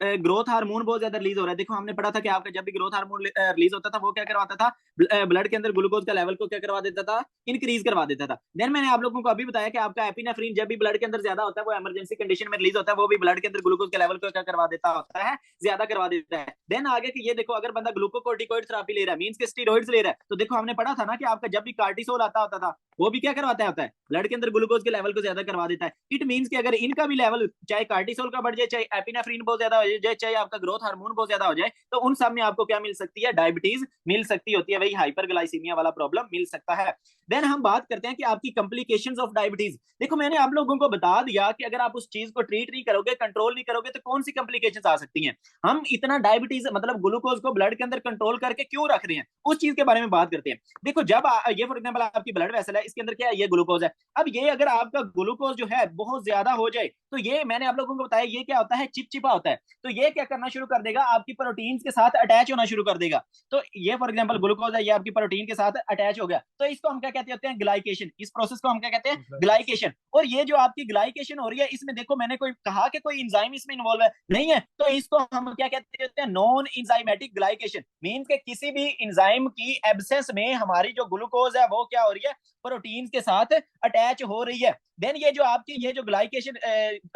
Growth hormone बहुत ज्यादा release हो रहा है। देखो हमने पढ़ा था कि आपका जब भी ग्रोथ हार्मोन रिलीज होता था वो क्या करवाता था, ब्लड के अंदर ग्लूकोज का लेवल को क्या करवा देता था, इंक्रीज करवा देता था। देन मैंने आप लोगों को अभी बताया कि आपका एपिनेफ्रीन जब भी ब्लड के अंदर ज्यादा होता है, वो इमरजेंसी कंडीशन में रिलीज होता है, वो भी ब्लड के अंदर ग्लूकोज के लेवल को क्या करवा देता होता है, ज्यादा करवा देता है। देन आगे कि ये देखो अगर बंदा ग्लूकोकोर्टिकोइड थेरेपी ले रहा है, मींस के स्टीरॉइड्स ले रहा है, तो देखो हमने पढ़ा था ना कि आपका जब भी कार्टिसोल आता होता था वो भी क्या करवाता होता है, ब्लड के अंदर ग्लूकोज के लेवल को ज्यादा करवा देता है। इट मींस कि अगर इनका भी लेवल चाहे कार्टिसोल का बढ़ जाए, चाहे एपिनेफ्रीन बहुत ज्यादा हो जाए, चाहे आपका ग्रोथ हार्मोन बहुत ज्यादा हो जाए, तो उन सब में आपको क्या मिल सकती है, डायबिटीज मिल सकती होती है, वही हाइपरग्लाइसीमिया वाला प्रॉब्लम मिल सकता है। देन हम बात करते हैं कि आपकी कॉम्प्लिकेशंस ऑफ डायबिटीज। देखो मैंने आप लोगों को बता दिया कि अगर आप उस चीज को ट्रीट नहीं करोगे, कंट्रोल नहीं करोगे, तो कौन सी कॉम्प्लिकेशंस आ सकती हैं। हम इतना डायबिटीज मतलब ग्लूकोज को ब्लड के अंदर कंट्रोल करके क्यों रख रहे हैं, उस चीज के बारे में बात करते हैं। देखो जब ये फॉर एग्जाम्पल आपकी ब्लड वेसल है, इसके अंदर क्या है, ये ग्लूकोज है। अब ये अगर आपका ग्लूकोज जो है बहुत ज्यादा हो जाए, तो ये मैंने आप लोगों को बताया ये क्या होता है, चिपचिपा होता है। तो ये क्या करना शुरू कर देगा, आपकी प्रोटीन्स के साथ अटैच होना शुरू कर देगा। तो ये फॉर एग्जांपल ग्लूकोज है, ये आपकी प्रोटीन के साथ अटैच हो गया, तो इसको हम क्या कहते हैं, ग्लाइकेशन। इस प्रोसेस को हम क्या कहते हैं, ग्लाइकेशन। और ये जो आपकी ग्लाइकेशन हो रही है, इसमें देखो मैंने कोई कहा कि कोई इंजाइम इसमें इन्वॉल्व है, नहीं है, तो इसको हम क्या कहते हैं, नॉन इंजाइमेटिक ग्लाइकेशन। मींस के किसी भी इंजाइम की एब्सेंस में हमारी जो ग्लूकोज है वो क्या हो रही है, प्रोटीन के साथ अटैच हो रही है। देन ये जो आपकी ये जो ग्लाइकेशन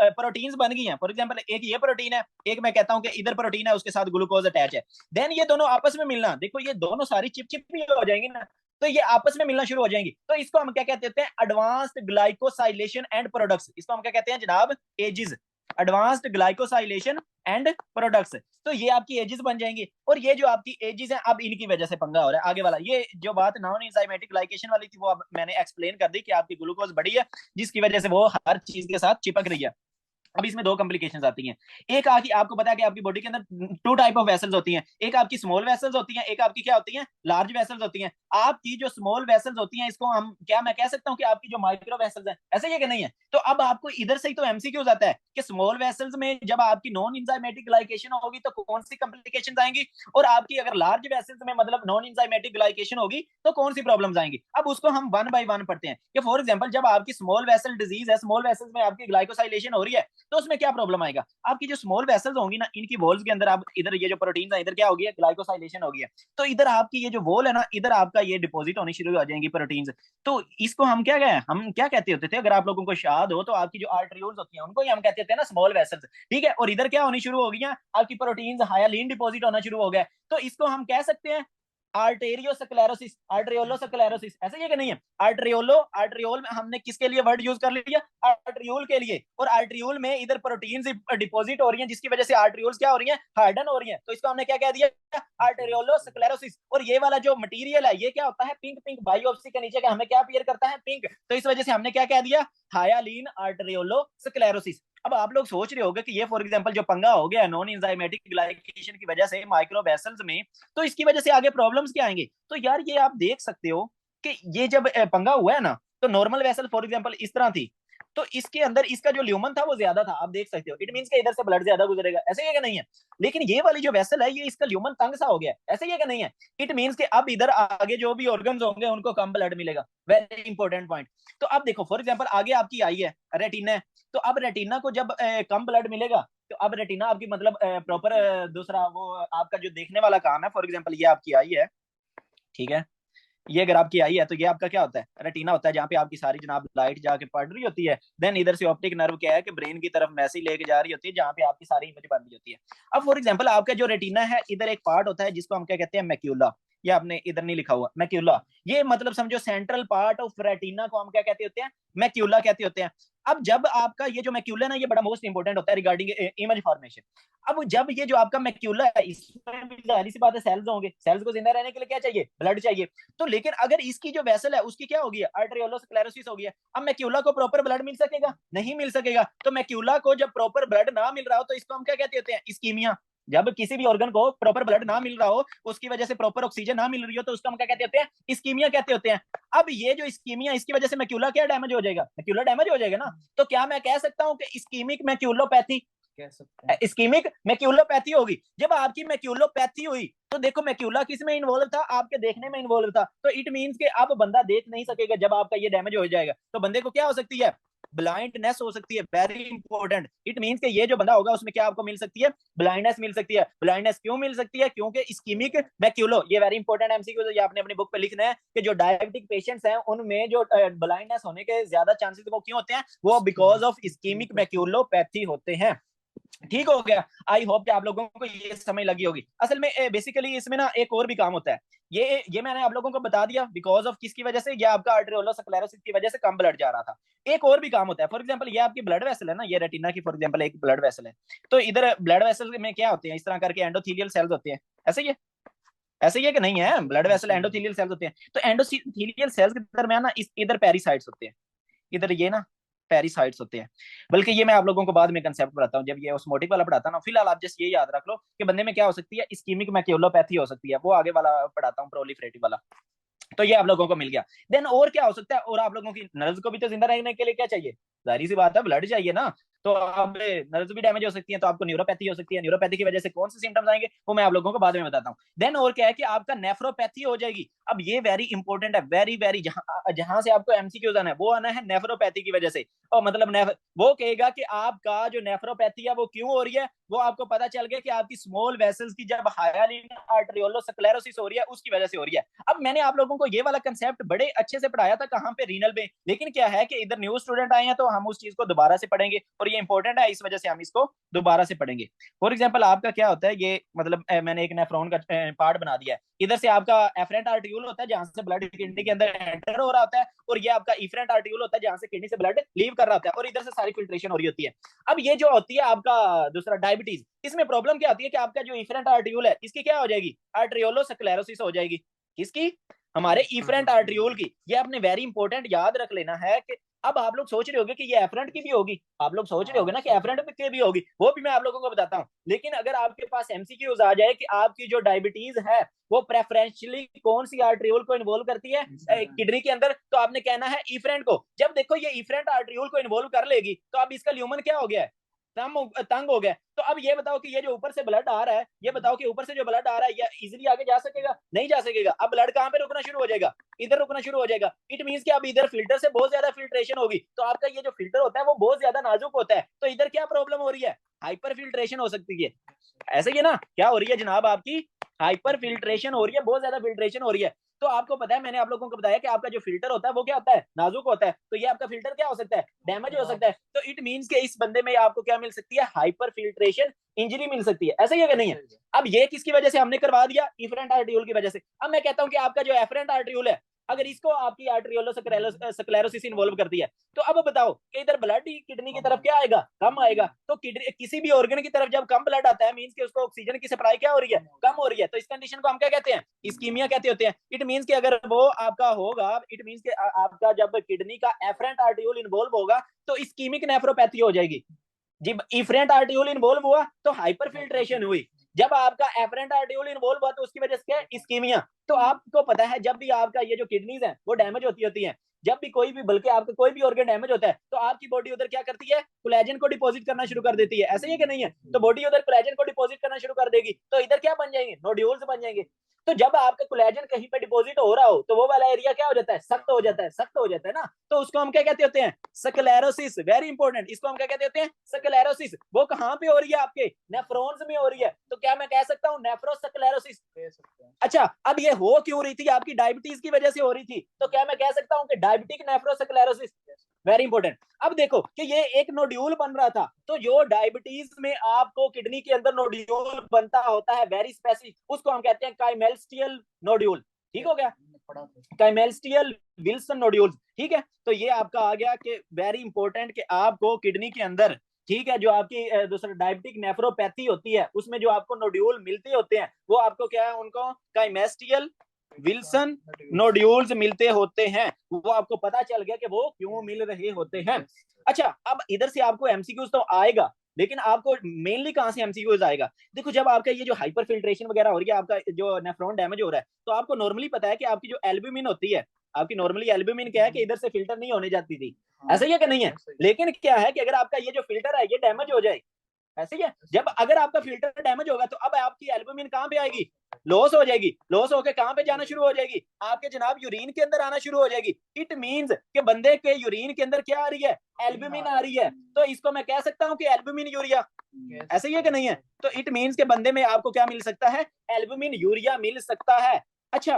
प्रोटीन्स बन गई हैं, फॉर एग्जांपल एक ये प्रोटीन है, एक मैं कहता हूं कि इधर प्रोटीन है, उसके साथ ग्लूकोज अटैच है। देन ये दोनों आपस में मिलना, देखो ये दोनों सारी चिपचिपी हो जाएंगी ना, तो ये आपस में मिलना शुरू हो जाएंगी। तो इसको हम क्या कहते हैं, एडवांस्ड ग्लाइकोसाइलेशन एंड प्रोडक्ट्स। इसको हम क्या कहते हैं जनाब, AGEs. Advanced glycosylation end products. तो ये आपकी एजिस बन जाएंगी। और ये जो आपकी एजिस है, अब इनकी वजह से पंगा हो रहा है आगे वाला। ये जो बात नॉन एंजाइमेटिक ग्लाइकेशन वाली थी, वो अब मैंने एक्सप्लेन कर दी कि आपकी ग्लूकोज बढ़ी है, जिसकी वजह से वो हर चीज के साथ चिपक रही है। अब इसमें दो कॉम्प्लिकेशंस आती हैं। एक आकी आपको पता है कि आपकी बॉडी के अंदर टू टाइप ऑफ वेसल्स होती हैं, एक आपकी स्मॉल वेसल्स होती हैं, एक आपकी क्या होती हैं, लार्ज वेसल्स होती हैं। आपकी जो स्मॉल वेसल्स होती हैं, इसको हम क्या मैं कह सकता हूं कि आपकी जो माइक्रो वेसल्स है, ऐसा ही है कि नहीं है। तो अब आपको इधर से ही तो एमसीक्यू आता है कि स्मॉल वेसल्स में जब आपकी नॉन इंजाइमेटिक ग्लाइकेशन होगी तो कौन सी कॉम्प्लिकेशन आएंगी, और आपकी अगर लार्ज वेसल्स में मतलब नॉन इंजाइमेटिक ग्लाइकेशन होगी तो कौन सी प्रॉब्लम्स आएंगी। अब उसको हम वन बाय वन पढ़ते हैं कि फॉर एग्जांपल जब आपकी स्मॉल वेसल डिजीज है, स्मॉल वेसल्स में आपकी ग्लाइकोसाइलेशन हो रही है, तो उसमें क्या प्रॉब्लम आएगा। आपकी जो स्मॉल वेसल्स होंगी ना, इनकी वॉल्स के अंदर आप इधर ये जो प्रोटीन है, इधर क्या होगी, ग्लाइकोसाइलेशन होगी। तो इधर आपकी ये जो वॉल है ना, इधर आपका ये डिपॉजिट होनी शुरू हो जाएंगी प्रोटीन्स। तो इसको हम क्या गए, हम क्या कहते होते थे, अगर आप लोगों को याद हो, तो आपकी जो आर्टरियोल्स होती हैं उनको ही हम कहते थे ना स्मॉल वेसल्स, ठीक है। और इधर क्या होनी शुरू हो गई है, आपकी प्रोटीन्स हायालिन डिपॉजिट होना शुरू हो गया। तो इसको हम कह सकते हैं आर्टेरियोस्क्लेरोसिस, आर्ट्रियोलोस्क्लेरोसिस, ऐसा ही है कि नहीं है। आर्ट्रियोलो, आर्ट्रियोल में हमने किसके लिए वर्ड यूज कर लिया, आर्ट्रियोल के लिए। और आर्ट्रियोल में इधर प्रोटीन डिपॉजिट हो रही है, जिसकी वजह से आर्ट्रियोल्स क्या हो रही है, हार्डन हो रही है। तो इसको हमने क्या कह दिया, आर्टेरियोलोस्क्लेरोसिस। और ये वाला जो मटेरियल है, ये क्या होता है, पिंक पिंक, बायोप्सी के नीचे का हमें क्या अपीयर करता है, पिंक। तो इस वजह से हमने क्या कह दिया, हायालिन आर्टेरियोलोस्क्लेरोसिस। अब आप लोग सोच रहे होंगे कि ये फॉर एग्जांपल जो पंगा हो गया नॉन एंजाइमेटिक ग्लाइकेशन की वजह से माइक्रो वेसल्स में, तो इसकी वजह से आगे प्रॉब्लम्स क्या आएंगे। तो यार ये आप देख सकते हो कि ये जब पंगा हुआ है ना, तो नॉर्मल वेसल फॉर एग्जांपल इस तरह थी, तो इसके अंदर इसका जो ल्यूमन था वो ज्यादा था, आप देख सकते हो। इट मींस कि इधर से ब्लड ज्यादा गुजरेगा, ऐसे ही है कि नहीं है। लेकिन ये वाली जो वेसल है, ये इसका ल्यूमन तंग सा हो गया, ऐसे ही है कि नहीं है। इट मींस कि अब इधर आगे जो भी ऑर्गन्स होंगे उनको कम ब्लड मिलेगा। Very important point. तो अब देखो फॉर एग्जांपल आगे आपकी आई है रेटिना है, तो अब रेटिना को जब कम ब्लड मिलेगा, तो अब रेटिना आपकी मतलब प्रॉपर दूसरा वो आपका जो देखने वाला काम है, फॉर एग्जांपल ये आपकी आई है, ठीक है। ये अगर आपकी आई है, तो ये आपका क्या होता है, रेटिना होता है, जहाँ पे आपकी सारी जनाब लाइट जाके पड़ रही होती है। देन इधर से ऑप्टिक नर्व क्या है कि ब्रेन की तरफ मैसेज लेके जा रही होती है, जहाँ पे आपकी सारी इमेज बन रही होती है। अब फॉर एग्जांपल आपका जो रेटिना है, इधर एक पार्ट होता है जिसको हम क्या कहते हैं, मैक्यूला। ये आपने इधर नहीं लिखा हुआ, मैक्यूला। ये मतलब समझो सेंट्रल पार्ट ऑफ रेटिना को हम क्या कहते होते हैं, मैक्यूला कहते होते हैं। अब जब आपका ये जो मैक्यूला ना, ये बड़ा मोस्ट इंपॉर्टेंट होता है रिगार्डिंग इमेज फॉर्मेशन। अब जब ये जो आपका मैक्यूला है, इसमें भी जाहिर सी बात है सेल्स होंगे, सेल्स को जिंदा रहने के लिए क्या चाहिए, ब्लड चाहिए। तो लेकिन अगर इसकी जो वेसल है उसकी क्या होगी, आर्टेरियोलोस्क्लेरोसिस हो गया। अब मैक्यूला को प्रॉपर ब्लड मिल सकेगा, नहीं मिल सकेगा। तो मैक्यूला को जब प्रॉपर ब्लड ना मिल रहा हो, तो इसको हम क्या कहते होते हैं, इस्कीमिया। जब किसी भी ऑर्गन को प्रॉपर ब्लड ना मिल रहा हो, उसकी वजह से प्रॉपर ऑक्सीजन ना मिल रही हो, तो उसको हम क्या कहते होते हैं, इस्कीमिया कहते होते हैं। अब ये जो इस्कीमिया, इसकी वजह से मैक्यूला क्या डैमेज हो जाएगा, मैक्यूला डैमेज हो जाएगा ना। तो क्या मैं कह सकता हूं कि इस्कीमिक मैक्यूलोपैथी, कह सकते हैं इस्कीमिक मैक्यूलोपैथी होगी। जब आपकी मैक्यूलोपैथी हुई, तो देखो मैक्यूला किस में इन्वॉल्व था, आपके देखने में इन्वॉल्व था। तो इट मींस कि अब बंदा देख नहीं सकेगा जब आपका ये डैमेज हो जाएगा। तो बंदे को क्या हो सकती है, ब्लाइंडनेस हो सकती है, वेरी इंपॉर्टेंट। इट मींस कि ये जो बंदा होगा उसमें क्या आपको मिल सकती है, ब्लाइंडनेस मिल सकती है। ब्लाइंडनेस क्यों मिल सकती है, क्योंकि इस्कीमिक मैक्यूलो, ये वेरी इंपॉर्टेंट एमसीक्यू, ये आपने अपनी बुक पे लिखना है कि जो डायबिटिक पेशेंट्स हैं उनमें जो ब्लाइंडनेस होने के ज्यादा चांसेस वो क्यों होते हैं, वो बिकॉज ऑफ इस्कीमिक मैक्यूलोपैथी होते हैं। ठीक हो गया। आई होप कि आप लोगों को ये समझ लगी होगी। असल में बेसिकली इसमें ना एक और भी काम होता है। ये मैंने आप लोगों को बता दिया बिकॉज ऑफ किसकी वजह से, ये आपका आर्टेरियोलोस्क्लेरोसिस की वजह से कम ब्लड जा रहा था। एक और भी काम होता है, फॉर एग्जांपल ये आपकी ब्लड वेसल है ना, ये रेटिना की फॉर एग्जांपल एक ब्लड वेसल है। तो इधर ब्लड वेसल में क्या होते हैं, इस तरह करके एंडोथेलियल सेल्स होते हैं। ऐसे ही है, ऐसे ही है कि नहीं है, ब्लड वेसल एंडोथेलियल सेल्स होते हैं। तो एंडोथेलियल सेल्स के दरमियान ना इधर पेरिसाइट्स होते हैं, इधर ये ना पेरिसाइट्स होते हैं। बल्कि ये मैं आप लोगों को बाद में कंसेप्ट बताता हूँ, जब ये ऑस्मोटिक वाला पढ़ाता ना। फिलहाल आप जस्ट ये याद रख लो कि बंदे में क्या हो सकती है, इस्कीमिक मैक्यूलोपैथी हो सकती है, वो आगे वाला पढ़ाता हूँ, प्रोलिफरेटिव वाला। तो ये आप लोगों को मिल गया। देन और क्या हो सकता है, और आप लोगों की नर्व्स को भी तो जिंदा रहने के लिए क्या चाहिए, जाहिर सी बात है ब्लड चाहिए ना। तो अब नर्व्स भी डैमेज हो सकती है, तो आपको न्यूरोपैथी हो सकती है। न्यूरोपैथी की वजह से कौन से सिम्टम्स आएंगे वो मैं आप लोगों को बाद में बताता हूँ। देन और क्या है कि आपका नेफ्रोपैथी हो जाएगी। अब ये वेरी इंपॉर्टेंट है, वेरी वेरी, जहां से आपको एमसीक्यूज आना है वो आना है नेफ्रोपैथी की वजह से। और मतलब वो कहेगा कि आपका जो नेफ्रोपैथी है वो क्यों हो रही है, वो आपको पता चल गया कि आपकी स्मॉल वेसल्स की जब हायालिन आर्टेरियोलोस्क्लेरोसिस हो रही है उसकी वजह से हो रही है। अब मैंने आप लोगों को ये वाला कंसेप्ट बड़े अच्छे से पढ़ाया था, कहां पे, रीनल में। लेकिन क्या है कि इधर न्यू स्टूडेंट आए हैं तो हम उस चीज को दोबारा से पढ़ेंगे, और ये इंपॉर्टेंट है, इस वजह से हम इसको दोबारा से पढ़ेंगे। फॉर एग्जाम्पल आपका क्या होता है, ये मतलब मैंने एक नेफ्रॉन का पार्ट बना दिया है। इधर से आपका एफरेंट आर्टिक्यूल होता है जहां से ब्लड किडनी के अंदर एंटर हो रहा होता है, और ये आपका इफरेंट आर्टिक्यूल होता है जहां से किडनी से ब्लड लीव कर रहा होता है, और इधर से सारी फिल्ट्रेशन हो रही होती है। अब ये जो होती है आपका दूसरा डायबिटीज, इसमें प्रॉब्लम क्या होती है कि आपका जो इफरेंट आर्टिक्यूल है इसकी क्या हो जाएगी, आर्टेरियोलोस्क्लेरोसिस हो जाएगी। किसकी, हमारे इफरेंट आर्टिक्यूल की। ये आपने वेरी इंपॉर्टेंट याद रख लेना है कि अब आप लोग सोच रहे होगे कि ये एफरेंट की भी होगी, आप लोग सोच रहे होगे ना कि एफरेंट की भी होगी, वो भी मैं आप लोगों को बताता हूँ। लेकिन अगर आपके पास एमसीक्यूज आ जाए कि आपकी जो डायबिटीज है वो प्रेफरेंशियली कौन सी आर्टरियोल को इन्वॉल्व करती है किडनी के अंदर, तो आपने कहना है इफरेंट को। जब देखो ये इफरेंट आर्टरियोल को इन्वॉल्व कर लेगी तो अब इसका ल्यूमन क्या हो गया है, तंग हो गया। तो अब ये बताओ कि ये जो ऊपर से ब्लड आ रहा है, ये बताओ कि ऊपर से जो ब्लड आ रहा है ये इजीली आगे जा सकेगा, नहीं जा सकेगा। अब ब्लड कहां पे रुकना शुरू हो जाएगा, इधर रुकना शुरू हो जाएगा। इट मींस कि अब इधर फिल्टर से बहुत ज्यादा फिल्ट्रेशन होगी, तो आपका ये जो फिल्टर होता है वो बहुत ज्यादा नाजुक होता है। तो इधर क्या प्रॉब्लम हो रही है, हाइपर फिल्ट्रेशन हो सकती है। ऐसे ही है ना, क्या हो रही है जनाब, आपकी हाइपर फिल्ट्रेशन हो रही है, बहुत ज्यादा फिल्ट्रेशन हो रही है। तो आपको पता है, मैंने आप लोगों को बताया कि आपका जो फिल्टर होता है वो क्या होता है, नाजुक होता है। तो ये आपका फिल्टर क्या हो सकता है, डैमेज हो सकता है। तो इट मींस कि इस बंदे में आपको क्या मिल सकती है, हाइपर फिल्ट्रेशन इंजरी मिल सकती है। ऐसा ही है कि नहीं है। अब ये किसकी वजह से हमने करवा दिया, इफरेंट आर्टिक्यूल की वजह से। अब मैं कहता हूं कि आपका जो एफरेंट आर्टिक्यूल है, अगर इसको आपकी आर्टेरियोलोस्क्लेरोसिस इन्वॉल्व करती है, तो अब बताओ कि इधर ब्लड किडनी की तरफ क्या आएगा, कम आएगा। तो किसी भी ऑर्गन की तरफ जब कम ब्लड आता है, मींस कि उसको ऑक्सीजन की सप्लाई क्या हो रही है, कम हो रही है। तो इस कंडीशन को हम क्या कहते हैं, इस्कीमिया कहते होते हैं। इट मींस कि अगर वो आपका होगा, इट मींस कि आपका जब किडनी का एफरेंट आर्टिक्यूल इन्वॉल्व होगा तो इस्कीमिक नेफ्रोपैथी हो जाएगी। जब इफरेंट आर्टिक्यूल इन्वॉल्व हुआ तो हाइपर फिल्ट्रेशन हुई। जब आपका एफरेंट आर्टिक्यूल इन्वॉल्व हुआ तो उसकी वजह से क्या, इस्कीमिया। तो आपको पता है जब भी आपका ये जो किडनीज है वो डैमेज होती हैं, जब भी कोई भी, बल्कि आपका कोई भी ऑर्गन डैमेज होता है तो आपकी बॉडी उधर क्या करती है, कोलेजन को डिपॉजिट करना शुरू कर देती है। ऐसे ही कि नहीं है। तो बॉडी उधर कोलेजन को डिपॉजिट करना शुरू कर देगी, तो इधर क्या बन जाएंगे, नोड्यूल्स बन जाएंगे। तो जब आपका कोलेजन कहीं पे डिपॉजिट हो रहा हो तो वो वाला एरिया क्या हो जाता है, सख्त हो जाता है, सख्त हो जाता है ना। तो उसको हम क्या कहते होते हैं, स्क्लेरोसिस। वेरी इंपॉर्टेंट, इसको हम क्या कहते होते हैं, स्क्लेरोसिस। वो कहां पे हो रही है, आपके नेफ्रॉन्स में हो रही है। तो क्या मैं कह सकता हूं नेफ्रोस्क्लेरोसिस। अच्छा, अब ये हो क्यों रही थी, आपकी डायबिटीज की वजह से हो रही थी। तो क्या मैं कह सकता हूं कि डायबिटिक नेफ्रोस्क्लेरोसिस। Very important. अब देखो कि ये एक नोड्यूल बन रहा था, तो जो डायबिटीज में आपको किडनी के अंदर नोड्यूल बनता होता है वेरी स्पेसिफिक, उसको हम कहते हैं काइमेल्स्टियल नोड्यूल। ठीक हो गया, काइमेल्स्टियल विल्सन नोड्यूल्स। ठीक है, तो ये आपका आ गया कि वेरी इंपॉर्टेंट कि आपको किडनी के अंदर, ठीक है, जो आपकी दूसरा डायबिटिक नेफ्रोपैथी होती है उसमें जो आपको नोड्यूल मिलते होते हैं वो आपको क्या है, उनको काइमेस्टियल विल्सन नोड्यूल्स मिलते होते हैं। वो आपको पता चल गया कि वो क्यों मिल रहे होते हैं। अच्छा, अब इधर से आपको एमसीक्यूज तो आएगा, लेकिन आपको मेनली कहां से एमसीक्यूज आएगा, देखो जब आपका ये जो हाइपर फिल्ट्रेशन वगैरह हो रही है, आपका जो नेफ्रॉन डैमेज हो रहा है, तो आपको नॉर्मली पता है कि आपकी जो एल्ब्यूमिन होती है, आपकी नॉर्मली एल्ब्यूमिन क्या है कि इधर से फिल्टर नहीं होने जाती थी। ऐसा ही है कि नहीं है। लेकिन क्या है कि अगर आपका ये जो फिल्टर है ये डैमेज हो जाए, ऐसे ही है, जब अगर आपका फिल्टर डैमेज होगा तो अब आपकी एल्ब्यूमिन कहां पे आएगी, लॉस हो जाएगी, लॉस होकर कहां पे जाना शुरू हो जाएगी, आपके जनाब यूरिन के अंदर आना शुरू हो जाएगी। इट मींस कि बंदे के यूरिन के अंदर क्या आ रही है, एल्ब्यूमिन आ रही है। तो इसको मैं कह सकता हूं कि एल्ब्यूमिन यूरिया, ऐसा ही है कि नहीं है। तो इट मींस के बंदे में आपको क्या मिल सकता है, एल्ब्यूमिन यूरिया मिल सकता है। अच्छा,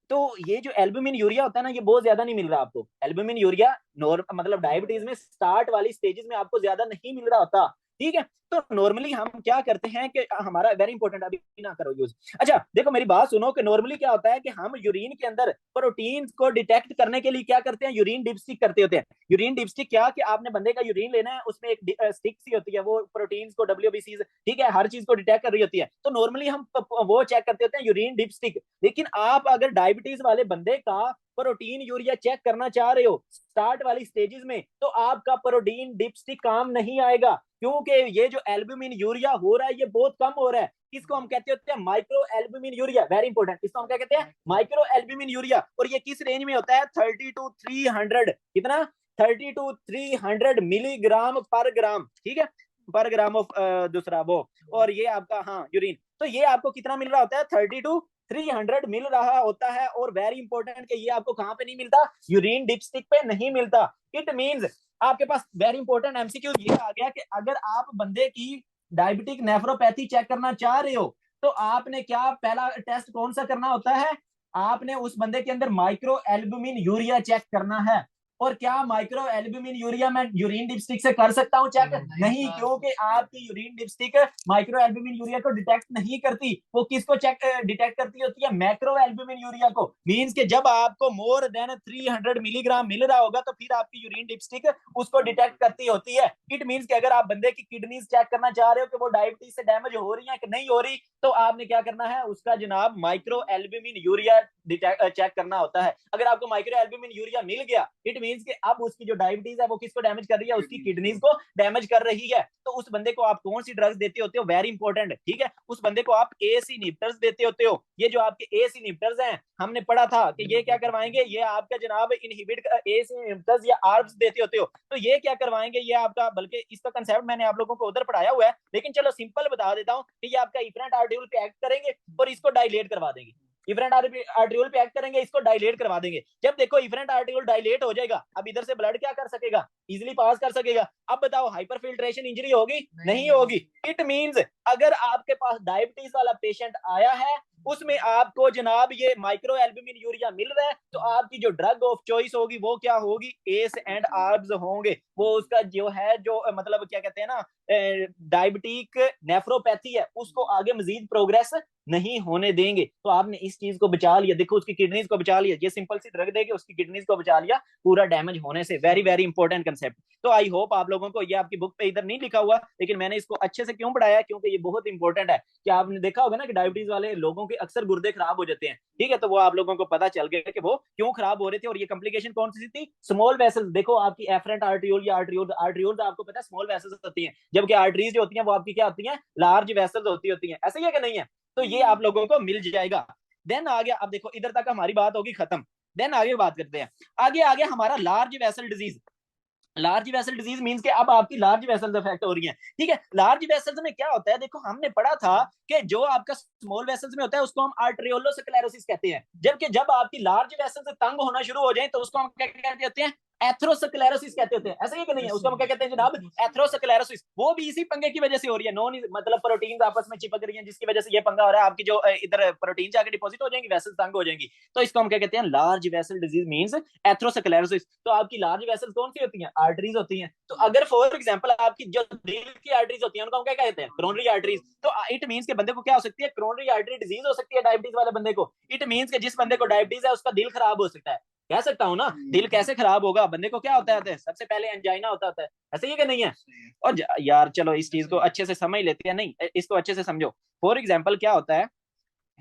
तो ये जो एल्ब्यूमिन यूरिया होता है ना, ये बहुत ज्यादा नहीं मिल रहा आपको। एल्ब्यूमिन यूरिया मतलब डायबिटीज में स्टार्ट वाली स्टेजेस में आपको ज्यादा नहीं मिल रहा होता, ठीक है। तो नॉर्मली हम क्या करते हैं कि हमारा वेरी इंपॉर्टेंट, अभी ना करो यूज। अच्छा देखो मेरी बात सुनो कि नॉर्मली क्या होता है कि हम यूरिन के अंदर प्रोटीन को डिटेक्ट करने के लिए क्या करते हैं, यूरिन डिपस्टिक करते होते हैं। यूरिन डिपस्टिक क्या, कि आपने बंदे का यूरिन लेना है, उसमें एक स्टिक सी होती है, वो प्रोटीन को डब्ल्यूबीसी, ठीक है, हर चीज को डिटेक्ट कर रही होती है। तो नॉर्मली हम वो चेक करते होते हैं यूरिन डिपस्टिक। लेकिन आप अगर डायबिटीज वाले बंदे का प्रोटीन यूरिया चेक करना चाह रहे हो स्टार्ट वाली स्टेजेस में, तो आपका प्रोटीन डिपस्टिक काम नहीं आएगा, क्योंकि ये जो एल्ब्यूमिन यूरिया हो रहा है ये बहुत कम हो रहा है। किसको हम कहते होते हैं, micro albumin urea, very important. इसको हम क्या कहते हैं, माइक्रो एल्ब्यूमिन यूरिया। और ये किस रेंज में होता है, 30 to 300, कितना, 30 to 300 मिलीग्राम पर ग्राम, ठीक है, पर ग्राम ऑफ दूसरा वो। और ये आपका हाँ यूरिन, तो ये आपको कितना मिल रहा होता है, 30 to 300 मिल रहा होता है। और वेरी इंपॉर्टेंट कि ये आपको कहां पे नहीं मिलता, यूरिन डिपस्टिक पे नहीं मिलता। इट मींस आपके पास वेरी इंपॉर्टेंट एमसीक्यू ये आ गया कि अगर आप बंदे की डायबिटिक नेफ्रोपैथी चेक करना चाह रहे हो, तो आपने क्या पहला टेस्ट कौन सा करना होता है, आपने उस बंदे के अंदर माइक्रो एल्ब्यूमिन यूरिया चेक करना है। और क्या माइक्रो एल्ब्यूमिन यूरिया मैं यूरिन डिपस्टिक से कर सकता हूं चेक, नहीं, क्योंकि आपकी urine dipstick micro albumin urea को डिटेक्ट नहीं करती। वो किसको चेक डिटेक्ट करती होती है, मैक्रो एल्ब्यूमिन यूरिया को। मींस के जब आपको मोर देन 300 मिलीग्राम मिल रहा होगा, तो फिर आपकी यूरिन डिपस्टिक उसको डिटेक्ट करती होती है। इट मींस कि अगर आप बंदे की किडनीज चेक करना चाह रहे हो कि वो डायबिटीज से डैमेज हो रही है कि नहीं हो रही, तो आपने क्या करना है, उसका जनाब माइक्रो एल्ब्यूमिन यूरिया चेक करना होता है। अगर आपको माइक्रो एल्ब्यूमिन यूरिया मिल गया, इट मींस कि अब उसकी जो डायबिटीज है वो किसको डैमेज कर रही है, उसकी किडनीज को डैमेज कर रही है। तो उस बंदे को आप कौन सी ड्रग्स देते होते हो, वेरी इंपॉर्टेंट, ठीक है, उस बंदे को आप एसी इनहिबिटर्स देते होते हो। ये जो आपके एसी इनहिबिटर्स हैं, हमने पढ़ा था कि ये क्या करवाएंगे, ये आपका जनाब इनहिबिट एसी इनहिबिटर्स या आर्ब्स देते होते हो। तो ये क्या करवाएंगे, ये आपका, बल्कि इसका कंसेप्ट मैंने आप लोगों को उधर पढ़ाया हुआ है, लेकिन चलो सिंपल बता देता हूं कि ये आपका इफरेंट आर्ट्रियोल पे एक्ट करेंगे और इसको डायलेट करवा देंगे। इफरेंट आर्ट्रियोल पे एक्ट करेंगे, इसको डायलेट करवा देंगे। जब देखो इफरेंट आर्ट्रियोल डायलेट हो जाएगा, अब इधर से ब्लड क्या कर सकेगा, इजिली पास कर सकेगा। अब बताओ हाइपरफिल्ट्रेशन इंजरी होगी, नहीं होगी। इट मींस अगर आपके पास डायबिटीज वाला पेशेंट आया है, उसमें आपको जनाब ये माइक्रो एल्ब्यूमिन यूरिया मिल रहा है, तो आपकी जो ड्रग ऑफ चॉइस होगी वो क्या होगी, एस एंड आर्ब्स होंगे। वो उसका जो है, जो मतलब क्या कहते हैं ना, डायबिटिक नेफ्रोपैथी है, उसको आगे मजीद प्रोग्रेस नहीं होने देंगे। तो आपने इस चीज को बचा लिया, देखो उसकी किडनीज को बचा लिया, ये सिंपल सी ड्रग देके उसकी किडनीज को बचा लिया पूरा डैमेज होने से। Very very important concept. तो आई होप आप लोगों को, ये आपकी बुक पे इधर नहीं लिखा हुआ, लेकिन मैंने इसको अच्छे से क्यों पढ़ाया, क्योंकि ये बहुत इंपॉर्टेंट है। कि आपने देखा होगा ना कि डायबिटीज वाले लोगों के अक्सर गुर्दे खराब हो जाते हैं, ठीक है, तो वो आप लोगों को पता चल गया कि वो क्यों खराब हो रहे थे। और ये कॉम्प्लिकेशन कौन सी थी, स्मॉल वेसल्स। देखो आपकी एफरेंट आर्ट्रियोल या आर्ट्रियोल आपको पता है स्मॉल वेसल्स होती हैं, जबकि आर्टरीज जो होती हैं वो आपकी क्या होती हैं, लार्ज वेसल्स होती हैं। ऐसा ही है कि नहीं है। तो ये आप लोगों को मिल जाएगा। देन आ गया, अब देखो इधर तक हमारी बात होगी खत्म। देन आगे बात करते हैं, आगे आ गया हमारा large vessel disease. Large vessel disease means के अब आपकी लार्ज वेसल्स अफेक्ट हो रही हैं, ठीक है। लार्ज वेसल्स में क्या होता है, देखो हमने पढ़ा था कि जो आपका स्मॉल वेसल्स में होता है उसको हम आर्ट्रियोलोस्क्लेरोसिस कहते हैं, जबकि जब आपकी लार्ज वेसल्स तंग होना शुरू हो जाए तो उसको हम क्या कहते होते हैं, एथ्रोस्क्लेरोसिस कहते होते हैं। ऐसा ही कि नहीं है, उसको हम क्या कहते हैं जनाब, एथ्रोस्क्लेरोसिस। वो भी इसी पंगे की वजह से हो रही है, नॉन मतलब प्रोटीन आपस में चिपक रही हैं, जिसकी वजह से ये पंगा हो रहा है। आपकी जो इधर प्रोटीन जाके डिपॉजिट हो जाएंगी, वेसल्स तंग हो जाएंगी, तो इसको हम क्या कहते हैं, large vessel disease means atherosclerosis. तो आपकी लार्ज वेसल्स कौन सी होती हैं, आर्टरीज होती हैं। तो अगर फॉर एग्जांपल आपकी जो दिल की आर्टरीज होती हैं उनको हम क्या कहते हैं, क्रोनरी आर्टरीज। तो इट मींस के बंदे को क्या हो सकती है, क्रोनरी आर्टरी डिजीज हो सकती है डायबिटीज वाले बंदे को। इट मींस के जिस बंदे को डायबिटीज है उसका दिल खराब हो सकता है। कह सकता हूं ना, दिल कैसे खराब होगा, बंदे को क्या होता है, सबसे पहले एंजाइना होता है। ऐसे ही कि नहीं है। और यार चलो इस चीज को अच्छे से समझ लेते हैं, नहीं इसको अच्छे से समझो। फॉर एग्जाम्पल क्या होता है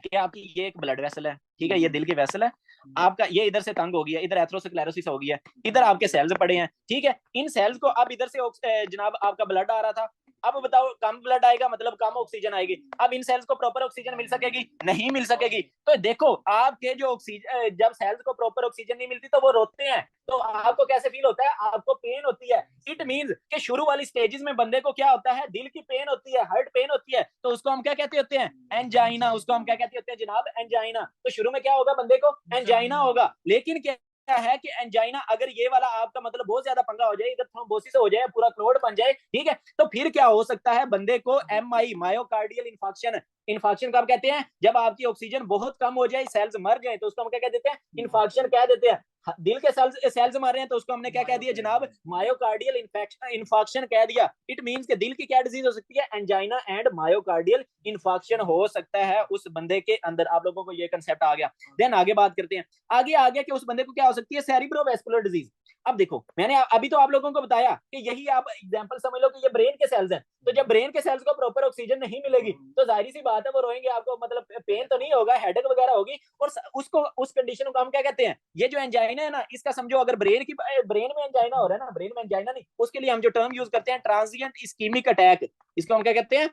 कि आपकी ये एक ब्लड वेसल है, ठीक है, ये दिल की वेसल है आपका, ये इधर से तंग हो गया, इधर एथ्रोस्क्लेरोसिस हो गया, इधर आपके सेल्स पड़े हैं, ठीक है। इन सेल्स को अब इधर से जनाब आपका ब्लड आ रहा था, अब बताओ कम ब्लड आएगा मतलब कम ऑक्सीजन आएगी। अब इन सेल्स को प्रॉपर ऑक्सीजन मिल सकेगी? नहीं मिल सकेगी। तो देखो आपके जो ऑक्सीजन, जब सेल्स को प्रॉपर ऑक्सीजन नहीं मिलती तो वो रोते हैं, तो आपको कैसे फील होता है? आपको पेन होती है। इट मींस कि शुरू वाली स्टेजेस में बंदे को क्या होता है? दिल की पेन होती है, हार्ट पेन होती है, तो उसको हम क्या कहते होते हैं? एंजाइना। उसको हम क्या कहते होते हैं जनाब? एंजाइना। तो शुरू में क्या होगा? बंदे को एंजाइना होगा। लेकिन क्या है कि एंजाइना अगर ये वाला आपका मतलब बहुत ज्यादा पंगा हो जाए, इधर थ्रोम्बोसिस हो जाए, पूरा क्लोट बन जाए, ठीक है, तो फिर क्या हो सकता है? बंदे को एमआई, मायोकार्डियल इंफार्क्शन। इंफार्क्शन कब कहते हैं? जब आपकी ऑक्सीजन बहुत कम हो जाए, सेल्स मर जाए, तो उसको हम क्या कह देते हैं? इंफार्क्शन कह देते हैं। दिल के सेल्स मर रहे हैं तो उसको हमने क्या कह दिया जनाब? मायोकार्डियल इंफार्क्शन कह दिया। इट मींस के दिल की क्या डिजीज हो सकती है? एंजाइना एंड मायोकार्डियल इंफार्क्शन हो सकता है उस बंदे के अंदर। आप लोगों को ये कंसेप्ट आ गया। देन आगे बात करते हैं। आगे आ गया कि उस बंदे को क्या हो सकती है? सेरिब्रोवैस्कुलर डिजीज। अब देखो मैंने अभी तो आप लोगों को बताया कि यही आप एग्जांपल समझ लो कि ये ब्रेन के सेल्स हैं। तो जब ब्रेन के सेल्स को प्रॉपर ऑक्सीजन नहीं मिलेगी तो जाहिर सी बात है वो रोएंगे। आपको मतलब पेन तो नहीं होगा, हेडेक वगैरह होगी। और उसको उस कंडीशन को हम क्या कहते हैं? ये जो एंजाइना है ना, इसका समझो अगर ब्रेन में एंजाइना हो रहा है ना, ब्रेन में एंजाइना नहीं, उसके लिए हम जो टर्म यूज करते हैं ट्रांजिएंट इस्कीमिक अटैक। इसको हम क्या कहते हैं?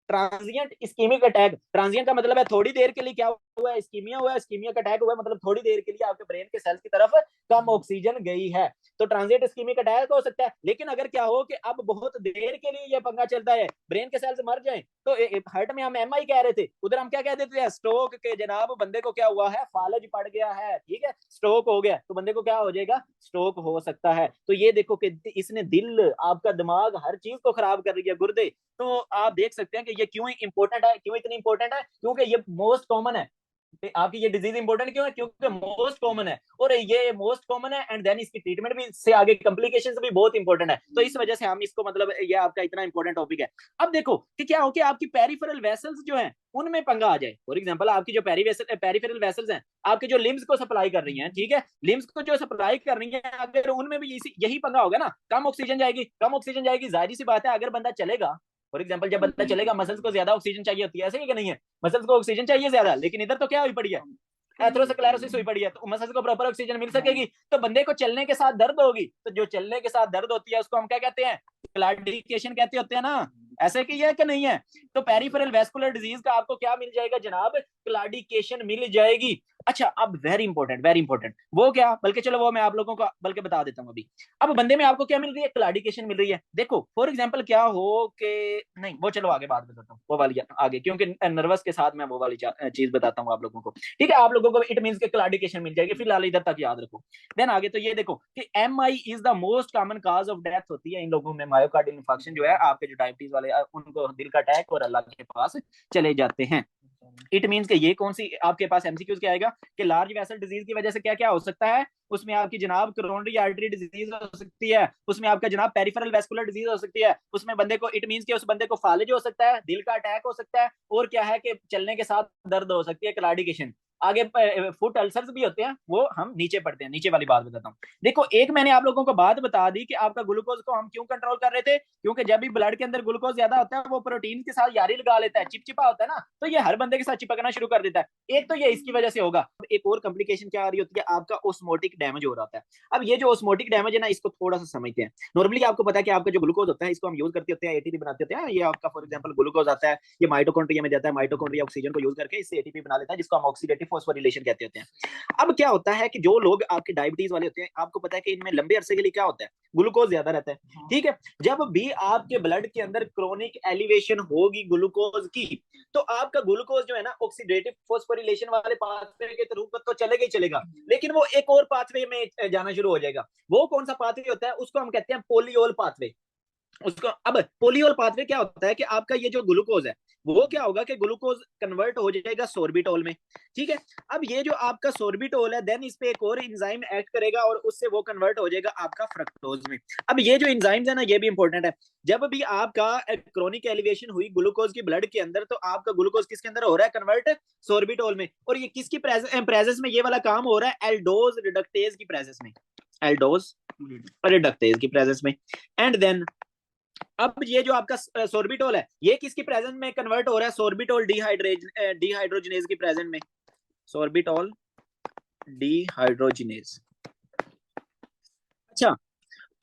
Transient ischaemic attack. ट्रांजिएंट का मतलब है थोड़ी देर के लिए क्या हुआ? इस्कीमिया हुआ। इस्कीमिया अटैक हुआ मतलब थोड़ी देर के लिए आपके ब्रेन के सेल्स की तरफ कम ऑक्सीजन गई है, तो ट्रांजिएंट इस्कीमिक अटैक हो सकता है। लेकिन अगर क्या हो कि अब बहुत देर के लिए ये पंगा चलता है, ब्रेन के सेल्स मर जाए, तो हार्ट में हम एमआई कह रहे थे, उधर हम क्या कह देते हैं? स्ट्रोक के जनाब बंदे को क्या हुआ है? फालज पड़ गया है, ठीक है, स्ट्रोक हो गया, तो बंदे को क्या हो जाएगा? स्ट्रोक हो सकता है। तो ये देखो कि इसने दिल, आपका दिमाग, हर चीज को खराब कर रही है, गुर्दे। तो आप देख सकते हैं कि ये क्यों इंपॉर्टेंट है, क्यों इतनी इंपॉर्टेंट है? क्योंकि ये मोस्ट कॉमन है। आपकी ये डिजीज इंपॉर्टेंट क्यों है? क्योंकि मोस्ट कॉमन है, और ये मोस्ट कॉमन है, एंड देन इसकी ट्रीटमेंट भी से आगे कॉम्प्लिकेशंस भी बहुत इंपॉर्टेंट है। तो इस वजह से हम इसको मतलब ये आपका इतना इंपॉर्टेंट टॉपिक है। अब देखो कि क्या हो कि आपकी पेरिफेरल वेसल्स जो है उनमें पंगा आ जाए। फॉर एग्जांपल आपकी जो पेरिफेरल वेसल्स हैं, आपके जो लिम्स को सप्लाई कर रही हैं, ठीक है, लिम्स को जो सप्लाई कर रही हैं, अगर उनमें भी यही पंगा होगा ना, कम ऑक्सीजन जाएगी, कम ऑक्सीजन जाएगी, जाहिर सी बात है अगर बंदा चलेगा, फॉर एग्जांपल जब बंदा चलेगा, मसल्स को ज्यादा ऑक्सीजन चाहिए होती है, ऐसे ही कि नहीं है? मसल्स को ऑक्सीजन चाहिए ज्यादा, लेकिन इधर तो क्या हुई पड़ी है? एथेरोस्क्लेरोसिस हुई पड़ी है, तो मसल्स को प्रॉपर ऑक्सीजन मिल सकेगी, तो बंदे को चलने के साथ दर्द होगी, तो जो चलने के साथ दर्द होती है उसको हम क्या कहते हैं? क्लाडिकेशन कहते होते हैं ना। ऐसे कि है कि नहीं है? तो पेरिफेरल वेस्कुलर डिजीज का आपको क्या मिल जाएगा जनाब? क्लाडिकेशन मिल जाएगी। अच्छा, अब वेरी इंपॉर्टेंट, वेरी इंपॉर्टेंट, वो क्या? बल्कि चलो वो मैं आप लोगों को बल्कि बता देता हूँ अभी। अब बंदे में आपको क्या मिल रही है? क्लाडिकेशन मिल रही है। देखो फॉर एग्जांपल क्या हो के, नहीं वो चलो आगे बात बताता हूँ, वो वाली आगे, क्योंकि नर्वस के साथ मैं वो वाली चीज बताता हूँ आप लोगों को। ठीक है, आप लोगों को इट मीन के क्लाडिकेशन मिल जाएगी, फिलहाल इधर तक याद रखो। देन आगे तो ये देखो कि M I is the most common cause of death होती है इन लोगों में। मायोकार्डियल इंफार्क्शन जो है, आपके जो डायबिटीज वाले उनको दिल का अटैक और अल्लाह के पास चले जाते हैं। इट मींस कि ये कौन सी आपके पास एमसीक्यूज क्या आएगा कि लार्ज वेसल डिजीज की वजह से क्या क्या हो सकता है? उसमें आपकी जनाब कोरोनरी आर्टरी डिजीज हो सकती है, उसमें आपका जनाब पेरिफेरल वेस्कुलर डिजीज हो सकती है, उसमें बंदे को इट मींस कि उस बंदे को फालिज हो सकता है, दिल का अटैक हो सकता है, और क्या है कि चलने के साथ दर्द हो सकती है, क्लाडिकेशन। आगे फुट अल्सर्स भी होते हैं, वो हम नीचे पढ़ते हैं, नीचे वाली बात बताता हूँ। देखो एक मैंने आप लोगों को बात बता दी कि आपका ग्लूकोज को हम क्यों कंट्रोल कर रहे थे, क्योंकि जब भी ब्लड के अंदर ग्लूकोज ज्यादा होता है वो प्रोटीन के साथ यारी लगा लेता है, चिपचिपा होता है ना, तो ये हर बंदे के साथ चिपकना शुरू कर देता है। एक तो ये इसकी वजह से होगा। एक और कॉम्प्लिकेशन क्या आ रही होती है? आपका ओस्मोटिक डैमेज हो रहा है। अब ये जो ओस्मोटिक डैमेज है ना, इसको थोड़ा सा समझते हैं। नॉर्मली आपको पता है कि आपका जो ग्लूकोज होता है इसको हम यूज करते होते हैं, एटीपी बनाते होते हैं। ये आपका फॉर एग्जांपल ग्लूकोज आता है, ये माइटोकॉन्ड्रिया में जाता है, माइटोकॉन्ड्रिया ऑक्सीजन को यूज करके इससे एटीपी बना लेता है, जिसको हम ऑक्सीडेटिव फॉस्फोरिलेशन कहते हैं। अब क्या होता है कि जो लोग आपके डायबिटीज वाले होते हैं, आपको पता है कि इनमें लंबे अरसे के लिए क्या होता है? ग्लूकोज ज्यादा रहता है, ठीक है। जब भी आपके ब्लड के अंदर क्रोनिक एलिवेशन होगी ग्लूकोज की, तो आपका ग्लूकोज जो है ना ऑक्सीडेटिव फॉस्फोरिलेशन वाले पाथवे के थ्रू तो चलेगा ही चलेगा, लेकिन वो एक और पाथवे में जाना शुरू हो जाएगा। वो कौन सा पाथवे होता है? उसको हम कहते हैं पोलियोल पाथवे। उसको अब पोलियोल पाथवे क्या होता है कि आपका ये जो ग्लूकोज है वो क्या होगा कि ग्लूकोज कन्वर्ट हो जाएगा सोर्बिटोल में, ठीक है। अब ये जो आपका सोर्बिटोल है, देन इस पे एक और एंजाइम एक्ट करेगा और उससे वो कन्वर्ट हो जाएगा आपका फ्रक्टोज में। अब ये जो एंजाइम्स है ना, ये भी इंपॉर्टेंट है। जब भी आपका क्रोनिक एलिवेशन हुई ग्लूकोज की ब्लड के अंदर, तो आपका ग्लूकोज किसके अंदर हो रहा है? कन्वर्ट सोर्बिटोल में। और ये किसकी प्रेजेंस में ये वाला काम हो रहा है? एल्डोज रिडक्टेज की प्रेजेंस में, एल्डोज रिडक्टेज की प्रेजेंस में। एंड देन अब ये जो आपका सोर्बिटोल है, ये किसकी प्रेजेंस में कन्वर्ट हो रहा है? सोर्बिटोल डिहाइड्रोजिनेज की प्रेजेंस में, सोर्बिटोल डिहाइड्रोजिनेज। अच्छा,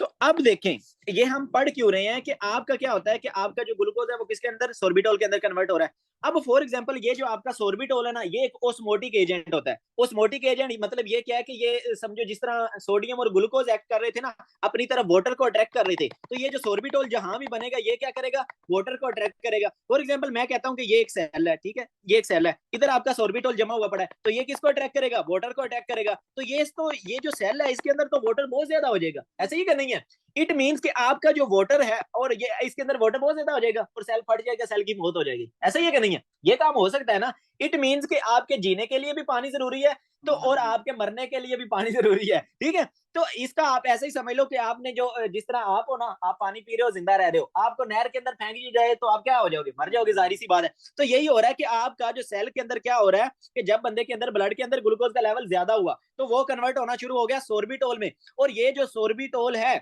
तो अब देखें, ये हम पढ़ क्यों रहे हैं कि आपका क्या होता है कि आपका जो ग्लूकोज है वो किसके अंदर, सोर्बिटोल के अंदर कन्वर्ट हो रहा है। अब फॉर एग्जांपल ये जो आपका सोर्बिटोल है ना, ये एक ओस्मोटिक एजेंट होता है। ओस्मोटिक एजेंट मतलब ये क्या है कि ये समझो जिस तरह सोडियम और ग्लूकोज एक्ट कर रहे थे ना, अपनी तरफ वाटर को अट्रैक्ट कर रहे थे, तो ये जो सोर्बिटोल जहां भी बनेगा ये क्या करेगा, वाटर को अट्रैक्ट करेगा। फॉर एग्जाम्पल मैं कहता हूँ कि ये एक सेल है, ठीक है, ये एक सेल है, इधर आपका सोर्बिटोल जमा हुआ पड़ा है, तो ये किसको अट्रैक्ट करेगा, वाटर को अट्रैक्ट करेगा। तो ये जो सेल है इसके अंदर तो वाटर बहुत ज्यादा हो जाएगा, ऐसे ही करनी है। इट मीन्स कि आपका जो वाटर है और ये इसके अंदर वाटर बहुत ज्यादा हो जाएगा और सेल फट जाएगा, सेल की मौत हो जाएगी, ऐसा ही नहीं है, ये काम हो सकता है ना। इट मीन्स कि आपके जीने के लिए भी पानी जरूरी है, तो और आपके मरने के लिए भी पानी जरूरी है, ठीक है। तो इसका आप ऐसे ही समझ लो कि आपने जो जिस तरह आप हो ना, आप पानी पी रहे हो, जिंदा रह रहे हो, आपको नहर के अंदर फेंक दी जाए तो आप क्या हो जाओगे, मर जाओगे, जाहिर सी बात है। तो यही हो रहा है कि आपका जो सेल के अंदर क्या हो रहा है कि जब बंदे के अंदर ब्लड के अंदर ग्लूकोज का लेवल ज्यादा हुआ तो वो कन्वर्ट होना शुरू हो गया सोर्बिटोल में, और ये जो सोर्बिटोल है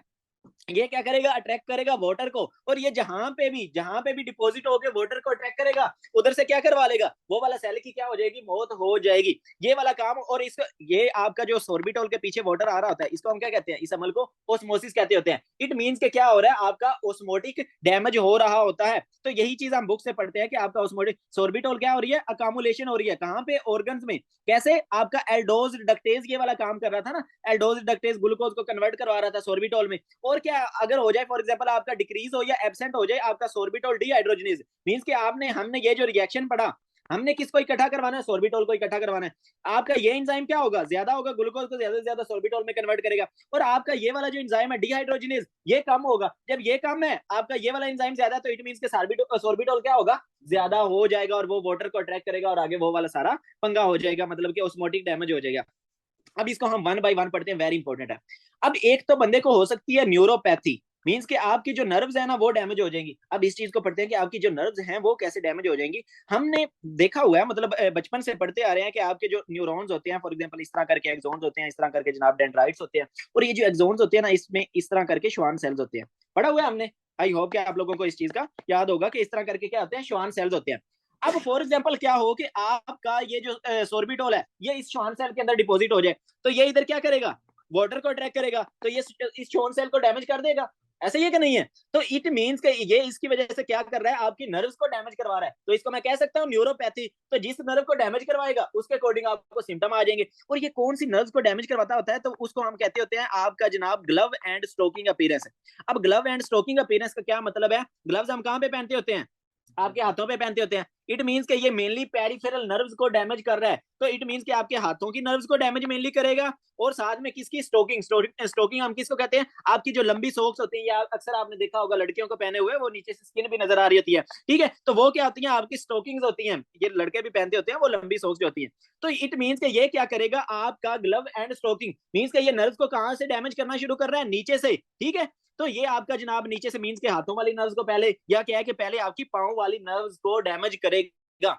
ये क्या करेगा, अट्रैक्ट करेगा वाटर को, और ये जहां पे भी डिपॉजिट होकर वाटर को अट्रैक्ट करेगा, उधर से क्या करवा लेगा, वो वाला सेल की क्या हो जाएगी, मौत हो जाएगी, ये वाला काम। और इसका ये आपका जो सोर्बिटोल के पीछे वाटर आ रहा होता है, इसको हम क्या कहते हैं, इस अमल को ओस्मोसिस कहते होते हैं। इट मीन्स के क्या हो रहा है, आपका ओस्मोटिक डैमेज हो रहा होता है। तो यही चीज हम बुक से पढ़ते हैं कि आपका ओस्मोटिक सोर्बिटोल क्या हो रही है, अकामुलेशन हो रही है, कहां पे, ऑर्गन्स में। कैसे, आपका एल्डोज डक्टेज ये वाला काम कर रहा था ना, एल्डोज डक्टेज ग्लूकोज को कन्वर्ट करवा रहा था सोर्बिटोल में। और क्या अगर हो जाए फॉर एग्जांपल आपका डिक्रीज हो या एब्सेंट हो जाए आपका सोर्बिटोल डीहाइड्रोजनेज, मींस कि हमने ये जो रिएक्शन पढ़ा, हमने किसको इकट्ठा करवाना है, सोर्बिटोल को इकट्ठा करवाना है। आपका ये एंजाइम क्या होगा, ज्यादा होगा, ग्लूकोज को ज्यादा से ज्यादा सोर्बिटोल में कन्वर्ट करेगा। और आपका ये वाला जो एंजाइम है डीहाइड्रोजनेज, ये कम होगा। जब ये कम है, आपका ये वाला एंजाइम ज्यादा है, तो इट मींस के सोर्बिटोल क्या होगा, ज्यादा हो जाएगा, और वो वाटर को अट्रैक्ट करेगा, और आगे वो वाला सारा पंगा हो जाएगा, मतलब कि ऑस्मोटिक डैमेज हो जाएगा। अब इसको हम वन बाय वन पढ़ते हैं, वेरी इंपॉर्टेंट है। अब एक तो बंदे को हो सकती है न्यूरोपैथी, मींस कि आपकी जो नर्व्स है ना वो डैमेज हो जाएंगी। अब इस चीज को पढ़ते हैं कि आपकी जो नर्व्स हैं वो कैसे डैमेज हो जाएंगी। हमने देखा हुआ है, मतलब बचपन से पढ़ते आ रहे हैं कि आपके जो न्यूरॉन्स होते हैं, फॉर एग्जांपल इस तरह करके एक्सोन्स होते हैं, इस तरह करके जनाब डेंड्राइट्स होते हैं, और ये जो एक्सोन्स होते हैं ना, इसमें इस तरह करके श्वान सेल्स होते हैं, पढ़ा हुआ है हमने। आई होप कि आप लोगों को इस चीज का याद होगा कि इस तरह करके क्या होते हैं, श्वान सेल्स होते हैं। अब फॉर एग्जांपल क्या हो कि आपका ये जो सोर्बिटोल है ये इस श्वान सेल के अंदर डिपॉजिट हो जाए, तो ये इधर क्या करेगा, वाटर को अट्रैक्ट करेगा, तो ये इस श्वान सेल को डैमेज कर देगा, ऐसा ही कि नहीं है। तो इट मींस कि ये इसकी वजह से क्या कर रहा है, आपकी नर्व्स को डैमेज करवा रहा है, तो इसको मैं कह सकता हूँ न्यूरोपैथी। तो जिस नर्व को डैमेज करवाएगा उसके अकॉर्डिंग आपको सिम्टम आ जाएंगे। और ये कौन सी नर्व्स को डैमेज करवाता होता है, तो उसको हम कहते होते हैं आपका जनाब ग्लव एंड स्टोकिंग अपीयरेंस। अब ग्लव एंड स्टोकिंग अपीयरेंस का क्या मतलब है, ग्लव्स हम कहाँ पे पहनते होते हैं, आपके हाथों पे पहनते होते हैं। इट मींस कि ये मेनली पेरिफेरल नर्व्स को डैमेज कर रहा है, तो इट मींस कि आपके हाथों की नर्व्स को डैमेज मेनली करेगा। और साथ में किसकी, स्टोकिंग हम किसको कहते हैं, आपकी जो लंबी सॉक्स होती है, या अक्सर आपने देखा होगा लड़कियों को पहने हुए, वो नीचे से स्किन भी नजर आ रही होती है, ठीक है, तो वो क्या होती है, आपकी स्टोकिंग्स होती हैं, ये लड़के भी पहनते होते हैं, वो लंबी सॉक्स जो होती है। तो इट मींस कि ये क्या करेगा, आपका ग्लव एंड स्टोकिंग मींस कि ये नर्व्स को कहां से डैमेज करना शुरू कर रहा है, नीचे से, ठीक है। तो ये आपका जनाब नीचे से मींस के हाथों वाली नर्व्स को पहले, या क्या है कि पहले आपकी पांव वाली नर्व्स को डैमेज करेगा।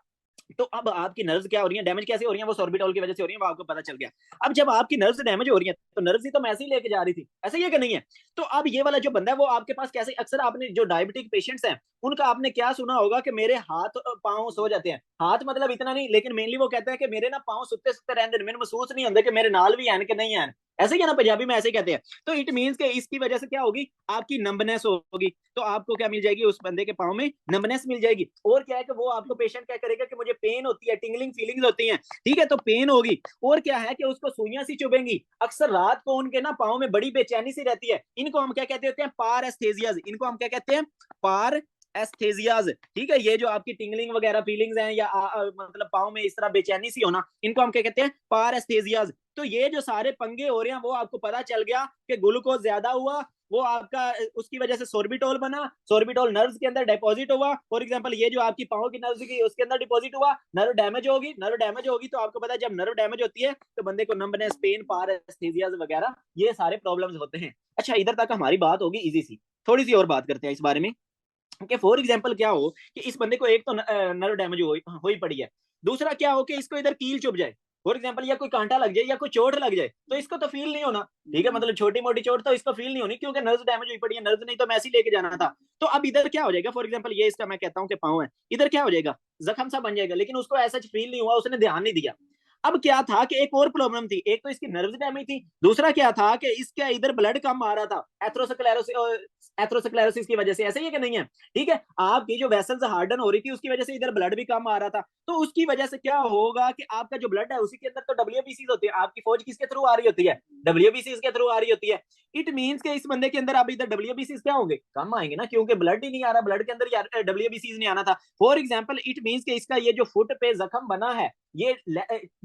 तो अब आपकी नर्व्स क्या हो रही है, डैमेज कैसे हो रही है, वो सोर्बिटोल की वजह से हो रही है, वो आपको पता चल गया। अब जब आपकी नर्व्स डैमेज हो रही है, तो नर्व्स ही तो मैं ऐसे ही लेके जा रही थी, ऐसा ही कि नहीं है। तो अब ये वाला जो बंदा है वो आपके पास कैसे, अक्सर आपने जो डायबिटिक पेशेंट्स हैं उनका आपने क्या सुना होगा कि मेरे हाथ पांव सो जाते हैं, हाथ मतलब इतना नहीं, लेकिन मेनली वो कहते हैं कि मेरे ना पांव सुते सुते रहते, मैंने महसूस नहीं होता कि मेरे नाल भी है कि नहीं है, ऐसे ही है ना, पंजाबी में ऐसे ही कहते हैं। तो इट मींस के इसकी वजह से क्या होगी, आपकी नंबनेस होगी, तो आपको क्या मिल जाएगी, उस बंदे के पाँव में नंबनेस मिल जाएगी। और क्या है कि वो आपको पेशेंट क्या करेगा कि मुझे पेन होती है, टिंगलिंग फीलिंग्स होती हैं, ठीक है, तो पेन होगी। और क्या है कि उसको सुइयां सी चुभेंगी, अक्सर रात को उनके ना पाँव में बड़ी बेचैनी सी रहती है, इनको हम क्या कहते होते हैं, पार एस्थेजियाज, इनको हम क्या कहते हैं, पार एस्थेजियाज, ठीक है। ये जो आपकी टिंगलिंग वगैरह फीलिंग्स हैं, या मतलब पाँव में इस तरह बेचैनी सी होना, इनको हम क्या कहते हैं, पार एस्थेजियाज। तो ये जो सारे पंगे हो रहे हैं वो आपको पता चल गया कि ग्लूकोज ज्यादा हुआ, वो आपका उसकी वजह से सोर्बिटोल बना, सोर्बिटोल नर्व्स के अंदर डिपॉजिट हुआ। फॉर एग्जांपल ये जो आपकी पाँव की नर्व्स की उसके अंदर डिपॉजिट हुआ, नर्व डैमेज होगी, तो आपको पता है जब नर्व डैमेज होती है तो बंदे को नंबनेस, पेन, पारेस्थीसिया वगैरह ये सारे प्रॉब्लम्स होते हैं। अच्छा, इधर तक हमारी बात होगी इजी सी। थोड़ी सी और बात करते हैं इस बारे में कि फॉर एग्जांपल क्या हो कि इस बंदे को एक तो नर्व डैमेज हो ही पड़ी है, दूसरा क्या हो कि इसको इधर कील चुभ जाए, फॉर एग्जांपल या कोई कांटा लग जाए या कोई चोट लग जाए, तो इसको तो फील नहीं होना, ठीक है, मतलब छोटी मोटी चोट तो इसको फील नहीं होनी क्योंकि नर्व डैमेज हुई पड़ी है, नर्व नहीं तो मैं ऐसे ही लेके जाना था। तो अब इधर क्या हो जाएगा, फॉर एग्जांपल ये इसका मैं कहता हूँ कि पाँव है, इधर क्या हो जाएगा, जख्म सा बन जाएगा, लेकिन उसको ऐसा फील नहीं हुआ, उसने ध्यान नहीं दिया। अब क्या था कि एक और प्रॉब्लम थी, एक तो इसकी नर्व डैमेज थी, दूसरा क्या था कि इसका इधर ब्लड कम आ रहा था एथ्रोस्क्लेरोसिस की वजह से। ऐसे ही है कि नहीं है? ठीक है, आपकी जो वेसल्स हार्डन हो रही थी उसकी वजह से इधर ब्लड भी कम आ रहा था। तो उसकी वजह से क्या होगा कि आपका जो ब्लड है उसी के अंदर तो डब्ल्यूबीसी होती है। आपकी फौज किसके थ्रू आ रही होती है? डब्ल्यूबीसी के थ्रू आ रही होती है। इट मींस के इस बंदे के अंदर अब इधर डब्ल्यूबीसी क्या होंगे? कम आएंगे ना, क्योंकि ब्लड ही नहीं आ रहा, ब्लड के अंदर डब्ल्यूबीसी नहीं आना था। फॉर एग्जाम्पल इट मींस के इसका ये जो फुट पे जख्म बना है ये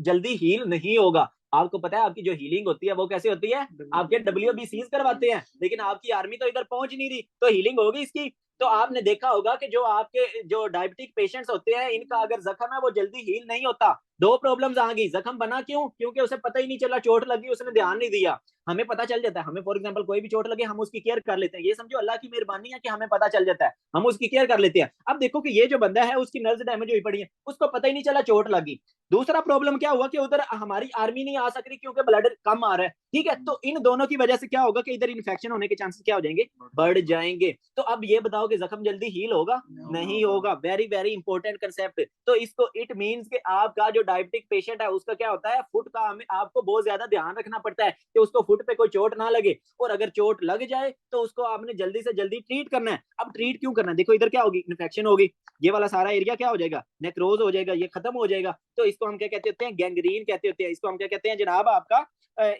जल्दी हील नहीं होगा। आपको पता है आपकी जो हीलिंग होती है वो कैसे होती है? आपके डब्ल्यूबीसी करवाते हैं, लेकिन आपकी आर्मी तो इधर पहुंच नहीं रही, तो हीलिंग होगी इसकी? तो आपने देखा होगा कि जो आपके जो डायबिटिक पेशेंट्स होते हैं इनका अगर जख्म है वो जल्दी हील नहीं होता। दो प्रॉब्लम्स आ गई, जख्म बना क्यों? क्योंकि उसे पता ही नहीं चला, चोट लगी उसने ध्यान नहीं दिया। हमें पता चल जाता है, हमें फॉर एग्जांपल कोई भी चोट लगे हम उसकी केयर कर लेते हैं, ये समझो अल्लाह की मेहरबानी है कि हमें पता चल जाता है, हम उसकी केयर कर लेते हैं। अब देखो कि ये जो बंदा है उसकी नर्व्स डैमेज हुई पड़ी है, उसको पता ही नहीं चला चोट लगी। दूसरा प्रॉब्लम क्या हुआ कि उधर हमारी आर्मी नहीं आ सक रही क्योंकि ब्लड कम आ रहा है। ठीक है, तो इन दोनों की वजह से क्या होगा कि इधर इन्फेक्शन होने के चांसेस क्या हो जाएंगे? बढ़ जाएंगे। तो अब ये बताओ कि जख्म जल्दी हील होगा? नहीं होगा। Very very important concept. तो इसको इट मींस कि आपका जो डायबिटिक पेशेंट है उसका क्या होता है, फुट का आपको बहुत ज्यादा ध्यान रखना पड़ता है कि उसको फुट पे कोई चोट ना लगे, और अगर चोट लग जाए तो उसको आपने जल्दी से जल्दी ट्रीट करना है। अब ट्रीट क्यों करना है? देखो इधर क्या होगी, इन्फेक्शन होगी, ये वाला सारा एरिया क्या हो जाएगा, नेक्रोज हो जाएगा, ये खत्म हो जाएगा। तो इसको हम क्या कहते होते हैं? गैंग्रीन कहते होते हैं। इसको हम क्या कहते हैं जनाब? आपका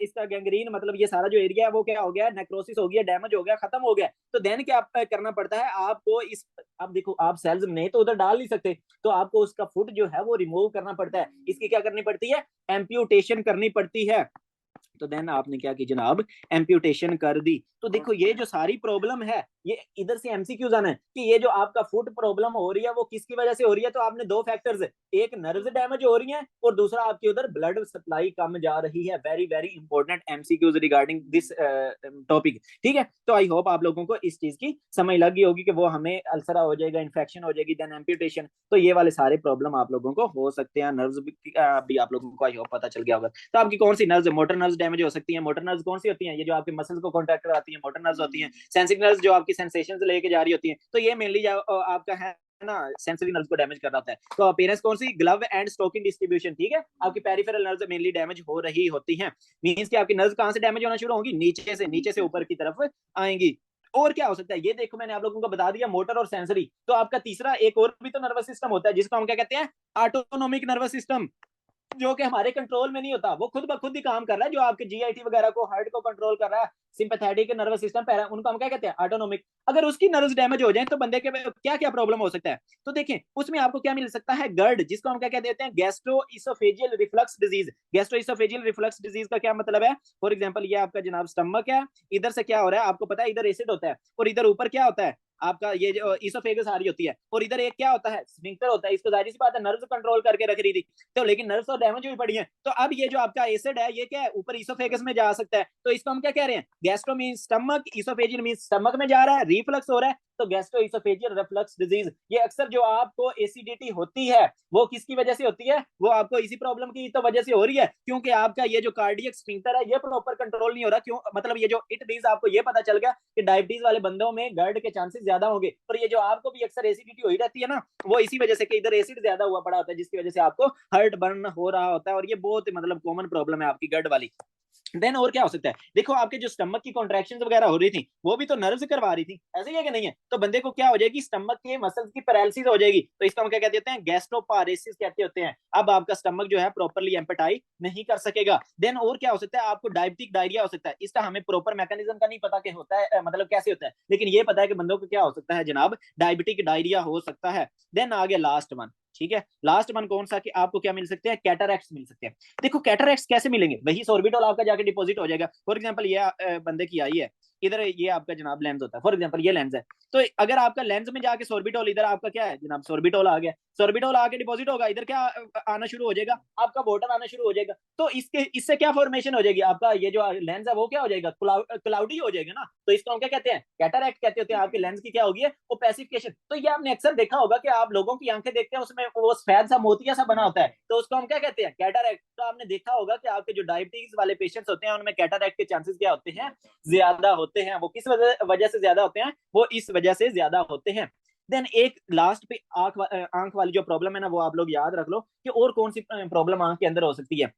इसका गैंग्रीन मतलब ये सारा जो एरिया है वो क्या हो गया, नेक्रोसिस हो गया, डैमेज हो गया, खत्म हो गया। तो देन क्या करना पड़ता है आपको? इस अब देखो आप सेल्स नहीं तो उधर डाल नहीं सकते, तो आपको उसका फुट जो है वो रिमूव करना पड़ता है। इसकी क्या करनी पड़ती है? एम्प्यूटेशन करनी पड़ती है। तो देन आपने क्या की जनाब? एम्प्यूटेशन कर दी। तो देखो ये जो सारी प्रॉब्लम है ये इधर से एमसीक्यू आना है कि ये जो आपका फुट प्रॉब्लम हो रही है वो किसकी वजह से हो रही है। तो आपने दो फैक्टर्स, एक नर्व्स डैमेज हो रही है और दूसरा आपकी उधर ब्लड सप्लाई कम जा रही है। Very very important MCQs regarding this topic. ठीक है, तो आई होप आप लोगों को इस चीज की समझ लगी होगी कि वो हमें अल्सर हो जाएगा, इन्फेक्शन हो जाएगी, देन एम्प्यूटेशन। तो ये वाले सारे प्रॉब्लम आप लोगों को हो सकते हैं। नर्व्स भी आप लोगों को आई होप पता चल गया होगा। तो आपकी कौन सी नर्व्स? मोटर नर्व्स डैमेज हो सकती है। मोटर नर्व्स कौन सी होती हैं? ये जो आपके मसल्स को कॉन्ट्रैक्ट कराती है, मोटर नर्व्स होती हैं। सेंसिंग नर्व्स जो आपकी सेंसेशंस लेके जा रही होती हैं। तो ये मेनली आपका है ना सेंसरी नर्व्स को डैमेज कर रहा होता है। तो अपीयरेंस कौन सी? Glove and stocking distribution. ठीक है, आपकी पेरिफेरल नर्व्स मेनली डैमेज हो रही होती हैं। मींस कि आपकी नर्व्स कहां से डैमेज होना शुरू होंगी? नीचे से ऊपर की तरफ आएंगी। और क्या हो सकता है? ये देखो मैंने आप लोगों को बता दिया मोटर और सेंसरी। तो आपका तीसरा एक और भी तो नर्वस सिस्टम होता है जिसको हम क्या कहते हैं? ऑटोनोमिक नर्वस सिस्टम, जो कि हमारे कंट्रोल में नहीं होता, वो खुद ब खुद ही काम कर रहा है। जो आपके जीआईटी वगैरह को, हार्ट को कंट्रोल कर रहा है, सिंपैथेटिक नर्वस सिस्टम पैरा, उनको हम क्या कहते हैं? ऑटोनोमिक। अगर उसकी नर्व्स डैमेज हो जाए तो बंदे के क्या क्या प्रॉब्लम हो सकता है? तो देखें उसमें आपको क्या मिल सकता है? गर्ड, जिसको हम क्या कहते हैं? Gastroesophageal reflux disease. Gastroesophageal reflux disease का क्या मतलब है? फॉर एग्जांपल ये आपका जनाब स्टमक है, इधर से क्या हो रहा है आपको पता है? इधर एसिड होता है और इधर ऊपर क्या होता है? आपका ये जो इसोफेगस आ रही होती है, और इधर एक क्या होता है? स्फिंक्टर होता है। इसको जाहिर सी बात है नर्व्स कंट्रोल करके रख रही थी, तो लेकिन नर्व्स तो डैमेज हुई पड़ी है। तो अब ये जो आपका एसिड है ये क्या है? ऊपर इसोफेगस में जा सकता है। तो इसको हम क्या कह रहे हैं? Gastro mean stomach, oesophageal mean stomach में जा रहा है, रिफ्लक्स हो रहा है, तो गैस्ट्रो इसोफेजियल रिफ्लक्स डिजीज। ये अक्सर जो आपको एसिडिटी होती है वो किसकी वजह से होती है? वो आपको इसी प्रॉब्लम की तो वजह से हो रही है, क्योंकि आपका ये जो कार्डियक स्फिंक्टर है ये प्रॉपर कंट्रोल नहीं हो रहा। क्यों? मतलब ये जो इट मींस आपको ये पता चल गया कि डायबिटीज वाले बंदों में गर्ड के चांसेस ज्यादा होंगे। पर ये जो आपको भी अक्सर एसिडिटी हो ही रहती है ना, वो इसी वजह से कि इधर एसिड ज्यादा हुआ पड़ा होता है, जिसकी वजह से आपको हर्ट बर्न हो रहा होता है। और ये बहुत मतलब कॉमन प्रॉब्लम है आपकी गर्ड वाली। देन और क्या हो सकता है? देखो आपके जो स्टमक की कॉन्ट्रैक्शन वगैरह हो रही थी वो भी तो नर्व से करवा रही थी, ऐसे ही है कि नहीं है? तो बंदे को क्या हो जाएगी? स्टमक के मसल्स की पैरालिसिस हो जाएगी। तो इसका हम क्या कहते हैं? गैस्ट्रोपारेसिस कहते होते हैं। अब आपका स्टमक जो है प्रॉपरली एम्पेटाइज नहीं कर सकेगा। देन और क्या हो सकता है? आपको डायबिटिक डायरिया हो सकता है। इसका हमें प्रॉपर मैकेनिज्म का नहीं पता कि होता है मतलब कैसे होता है, लेकिन ये पता है कि बंदों को क्या हो सकता है जनाब? डायबिटिक डायरिया हो सकता है। देन आगे लास्ट वन। ठीक है, लास्ट वन कौन सा? कि आपको क्या मिल सकते हैं? कैटरैक्ट्स मिल सकते हैं। देखो कैटरैक्ट्स कैसे मिलेंगे? वही सोर्बिटोल आपका जाके डिपॉजिट हो जाएगा। फॉर एग्जांपल ये बंदे की आई है, इधर ये आपका जनाब लेंस होता है, फॉर एग्जांपल ये लेंस है। तो अगर आपका लेंस में जाके सोर्बिटोल, इधर आपका क्या है जनाब? सोर्बिटोल आ गया, सोर्बिटोल आके डिपॉजिट होगा, इधर क्या आना शुरू हो जाएगा? आपका वाटर आना शुरू हो जाएगा। तो इससे क्या फॉर्मेशन हो जाएगी? आपका ये जो लेंस है वो क्या हो जाएगा? क्लाउडी हो जाएगा ना। तो इसको हम क्या कहते हैं? कैटरैक्ट कहते होते हैं। आपके लेंस की क्या होगी? ओपेसिफिकेशन। तो ये आपने अक्सर देखा होगा कि आप लोगों की आंखें देखते हैं उसमें वो सफेद सा मोतिया सा बना होता है, तो उसको हम क्या कहते हैं? कैटरैक्ट। तो आपने देखा होगा कि आपके जो डायबिटीज वाले पेशेंट्स होते हैं उनमें कैटरैक्ट के चांसेस क्या होते हैं? ज्यादा होते हैं। वो किस वजह से ज्यादा होते हैं? वो इस वजह से ज्यादा होते हैं देन एक लास्ट पे आंख वाली जो प्रॉब्लम है ना, वो आप लोग याद रख लो कि और कौन सी प्रॉब्लम आंख के अंदर हो सकती है।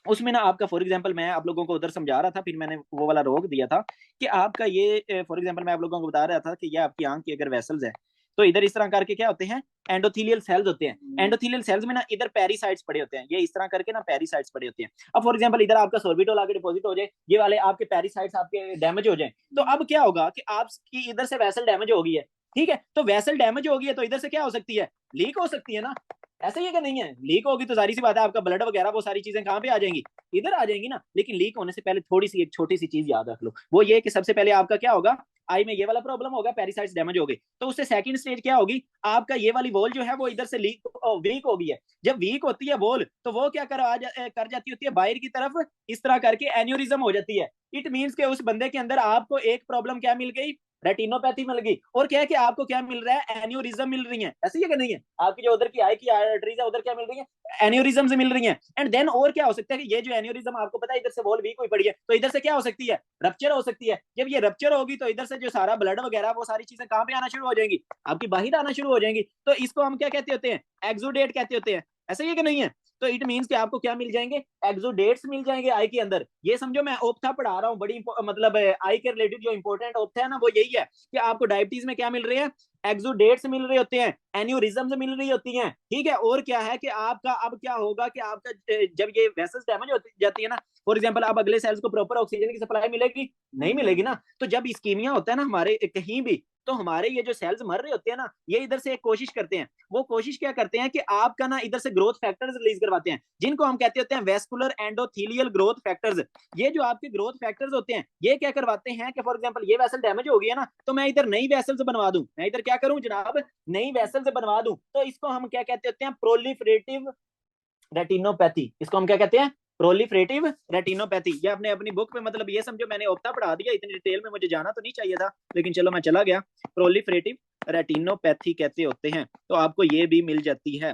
उसमें ना आपका फॉर एग्जांपल मैं आप लोगों को उधर समझा रहा था, फिर मैंने वो वाला रोक दिया था कि आपका ये फॉर एग्जांपल मैं आप लोगों को बता रहा था कि ये आपकी आंख की अगर वेसल्स है, तो इधर इस तरह करके क्या होते हैं, एंडोथीलियल सेल्स होते हैं। एंडोथीलियल सेल्स में ना इधर पेरिसाइट्स पड़े होते हैं, ये इस तरह करके ना पेरिसाइट्स पड़े होते हैं। अब फॉर एग्जांपल इधर आपका सोर्बिटोल आके डिपॉजिट हो जाए, ये वाले आपके पेरिसाइट्स आपके डैमेज हो जाए, तो अब क्या होगा कि आपकी इधर से वेसल डैमेज हो गई है, ठीक है, तो वेसल डैमेज हो गई है तो इधर से क्या हो सकती है, लीक हो सकती है ना। ऐसा ही है कि नहीं है, लीक होगी तो सारी सी बात है आपका ब्लड वगैरह वो सारी चीजें कहाँ पे आ जाएंगी, इधर आ जाएंगी ना। लेकिन लीक होने से पहले थोड़ी सी एक छोटी सी चीज याद रख लो, वो ये कि सबसे पहले आपका क्या होगा, आई में ये वाला प्रॉब्लम होगा, पेरिसाइट्स डैमेज हो गई, तो उससे सेकंड स्टेज क्या होगी, आपका ये वाली वॉल जो है वो इधर से लीक वीक हो गई है। जब वीक होती है वॉल तो वो क्या कर जाती होती है बाहर की तरफ, इस तरह करके एन्यूरिज्म हो जाती है। इट मीन्स के उस बंदे के अंदर आपको एक प्रॉब्लम क्या मिल गई, रेटिनोपैथी मिल गई, और क्या है कि आपको क्या मिल रहा है, एन्यूरिज्म मिल रही है। ऐसी है कि नहीं है, आपकी जो उधर की आई की आर्टरीज है उधर क्या मिल रही है, एन्यूरिज्म से मिल रही है। एंड देन और क्या हो सकता है कि ये जो एन्यूरिज्म आपको पता है इधर से वॉल वीक हुई पड़ी है, तो इधर से क्या हो सकती है, रप्चर हो सकती है। जब ये रप्चर होगी तो इधर से जो सारा ब्लड वगैरह वो सारी चीजें कहां पे आना शुरू हो जाएंगी, आपकी बाहर आना शुरू हो जाएंगी। तो इसको हम क्या कहते होते हैं, एक्सुडेट कहते होते हैं। ऐसा ही है कि नहीं है, तो इट मींस कि आपको क्या मिल जाएंगे, एक्सुडेट्स मिल जाएंगे आई के अंदर। ये समझो मैं ओप्था पढ़ा रहा हूँ, बड़ी मतलब आई के रिलेटेड जो इंपॉर्टेंट ओप्था है ना वो यही है कि आपको डायबिटीज में क्या मिल रहे हैं, एक्सुडेट्स मिल रहे होते हैं, एन्यूरिज्म्स मिल रही होती हैं, ठीक है। और क्या है कि आपका अब क्या होगा कि आपका जब ये वेसल्स डैमेज हो जाती है ना, फॉर एग्जांपल अब अगले सेल्स को प्रॉपर ऑक्सीजन की सप्लाई मिलेगी, नहीं मिलेगी ना। तो जब इस्कीमिया होता है ना हमारे कहीं भी, तो हमारे ये जो सेल्स मर रहे होते हैं ना, ये इधर से एक कोशिश करते हैं, वो कोशिश क्या करते हैं कि आपका ना इधर से ग्रोथ फैक्टर्स रिलीज करवाते हैं, जिनको हम कहते होते हैं वेस्कुलर एंडोथीलियल ग्रोथ फैक्टर्स। ये जो आपके ग्रोथ फैक्टर्स होते हैं ये क्या करवाते हैं कि फॉर एग्जांपल ये वेसल डैमेज हो गई है ना, तो मैं इधर नई वेसल्स बनवा दूं, मैं इधर क्या करूं जनाब, नई वेसल्स बनवा दूं। तो इसको हम क्या कहते होते हैं, प्रोलिफरेटिव रेटिनोपैथी। इसको हम क्या कहते हैं, प्रोलिफरेटिव रेटिनोपैथी। ये आपने अपनी बुक पे मतलब ये समझो मैंने ओप्टा पढ़ा दिया, इतनी डिटेल में मुझे जाना तो नहीं चाहिए था, लेकिन चलो मैं चला गया। प्रोलिफरेटिव रेटिनोपैथी कहते होते हैं, तो आपको ये भी मिल जाती है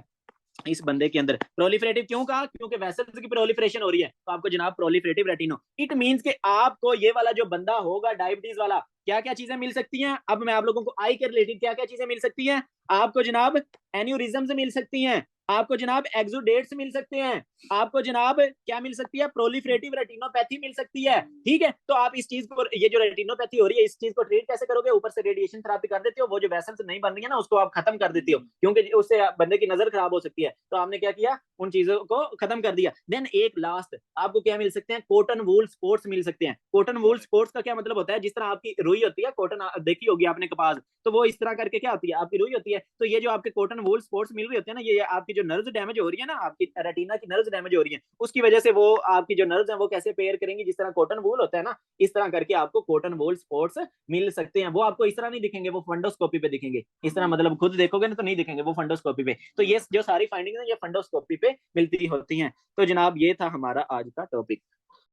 इस बंदे के अंदर। प्रोलिफरेटिव क्यों कहा, क्योंकि वेसल्स की प्रोलिफरेशन हो रही है, तो आपको जनाब प्रोलिफरेटिव रेटिनो। इट मींस कि आपको ये वाला जो बंदा होगा डायबिटीज वाला, क्या क्या चीजें मिल सकती हैं, अब मैं आप लोगों को आई के रिलेटेड क्या क्या चीजें मिल सकती हैं, आपको जनाब एन्यूरिज्म्स मिल सकती हैं, आपको जनाब एक्सुडेट्स मिल सकते हैं, आपको जनाब क्या मिल सकती है, प्रोलिफरेटिव रेटिनोपैथी मिल सकती है, ठीक है। तो आप इस चीज को, ये जो रेटिनोपैथी हो रही है, इस चीज को ट्रीट कैसे करोगे, ऊपर से रेडिएशन थेरेपी कर देते हो, वो जो वेसल्स नहीं बन रही है ना उसको आप खत्म कर देते हो, क्योंकि उससे बंदे की नजर खराब हो सकती है। तो आपने क्या किया, उन चीजों को खत्म कर दिया। देन एक लास्ट आपको क्या मिल सकते हैं, कॉटन वूल स्पोर्ट्स मिल सकते हैं। कॉटन वूल स्पोर्ट्स का क्या मतलब होता है, जिस तरह आपकी रुई होती है, कॉटन देखी होगी आपने कपास, तो वो इस तरह करके क्या होती है, आपकी रुई होती है। तो ये जो आपके कॉटन वूल स्पोर्ट्स मिल रही होती है ना, ये आपकी जो नर्व्स डैमेज हो रही है ना, आपकी रेटिना की नर्व्स डैमेज हो रही है, उसकी वजह से वो आपकी जो नर्व्स हैं वो कैसे पेयर करेंगी, जिस तरह कॉटन वूल होता है ना, इस तरह करके आपको कॉटन वूल स्पोर्ट्स मिल सकते हैं। वो आपको इस तरह नहीं दिखेंगे, वो फंडोस्कोपी पे दिखेंगे, इस तरह मतलब खुद देखोगे ना तो नहीं दिखेंगे, वो फंडोस्कोपी पे। तो ये जो सारी फाइंडिंग है ये फंडोस्कोपी पे मिलती होती हैं। तो जनाब ये था हमारा आज का टॉपिक।